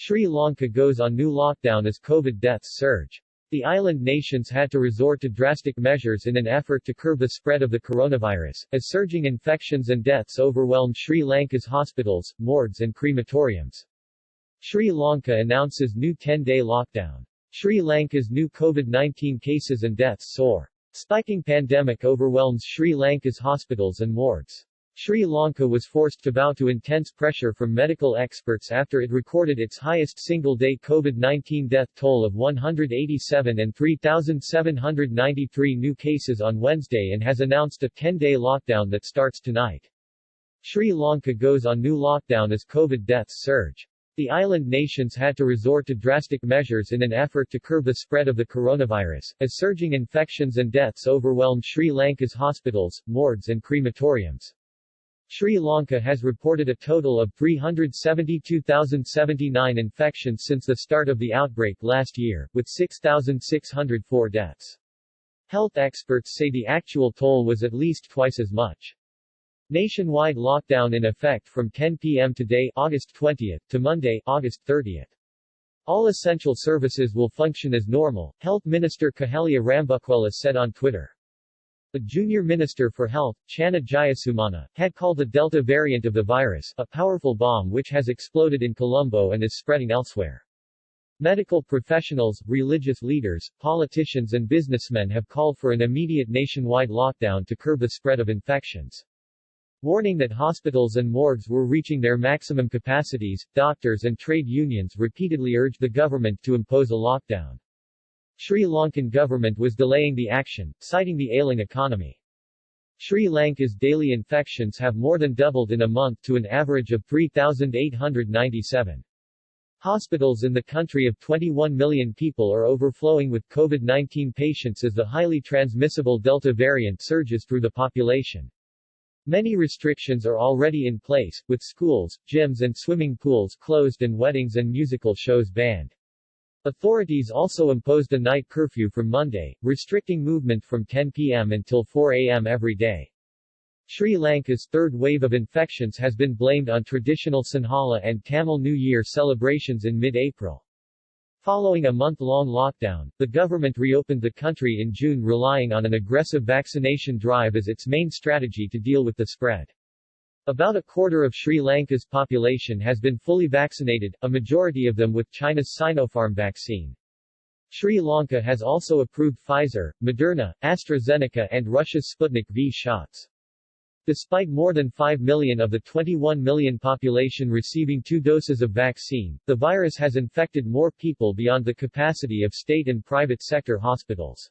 Sri Lanka goes on new lockdown as COVID deaths surge. The island nations had to resort to drastic measures in an effort to curb the spread of the coronavirus, as surging infections and deaths overwhelmed Sri Lanka's hospitals, morgues and crematoriums. Sri Lanka announces new 10-day lockdown. Sri Lanka's new COVID-19 cases and deaths soar. Spiking pandemic overwhelms Sri Lanka's hospitals and morgues. Sri Lanka was forced to bow to intense pressure from medical experts after it recorded its highest single-day COVID-19 death toll of 187 and 3,793 new cases on Wednesday and has announced a 10-day lockdown that starts tonight. Sri Lanka goes on new lockdown as COVID deaths surge. The island nations had to resort to drastic measures in an effort to curb the spread of the coronavirus, as surging infections and deaths overwhelmed Sri Lanka's hospitals, morgues and crematoriums. Sri Lanka has reported a total of 372,079 infections since the start of the outbreak last year, with 6,604 deaths. Health experts say the actual toll was at least twice as much. Nationwide lockdown in effect from 10 p.m. today, August 20th, to Monday, August 30th. All essential services will function as normal, Health Minister Kahelia Rambukwala said on Twitter. The junior minister for health, Channa Jayasumana, had called the Delta variant of the virus a powerful bomb which has exploded in Colombo and is spreading elsewhere. Medical professionals, religious leaders, politicians and businessmen have called for an immediate nationwide lockdown to curb the spread of infections. Warning that hospitals and morgues were reaching their maximum capacities, doctors and trade unions repeatedly urged the government to impose a lockdown. Sri Lankan government was delaying the action, citing the ailing economy. Sri Lanka's daily infections have more than doubled in a month to an average of 3,897. Hospitals in the country of 21 million people are overflowing with COVID-19 patients as the highly transmissible Delta variant surges through the population. Many restrictions are already in place, with schools, gyms and swimming pools closed and weddings and musical shows banned. Authorities also imposed a night curfew from Monday, restricting movement from 10 p.m. until 4 a.m. every day. Sri Lanka's third wave of infections has been blamed on traditional Sinhala and Tamil New Year celebrations in mid-April. Following a month-long lockdown, the government reopened the country in June relying on an aggressive vaccination drive as its main strategy to deal with the spread. About a quarter of Sri Lanka's population has been fully vaccinated, a majority of them with China's Sinopharm vaccine. Sri Lanka has also approved Pfizer, Moderna, AstraZeneca and Russia's Sputnik V shots. Despite more than 5 million of the 21 million population receiving 2 doses of vaccine, the virus has infected more people beyond the capacity of state and private sector hospitals.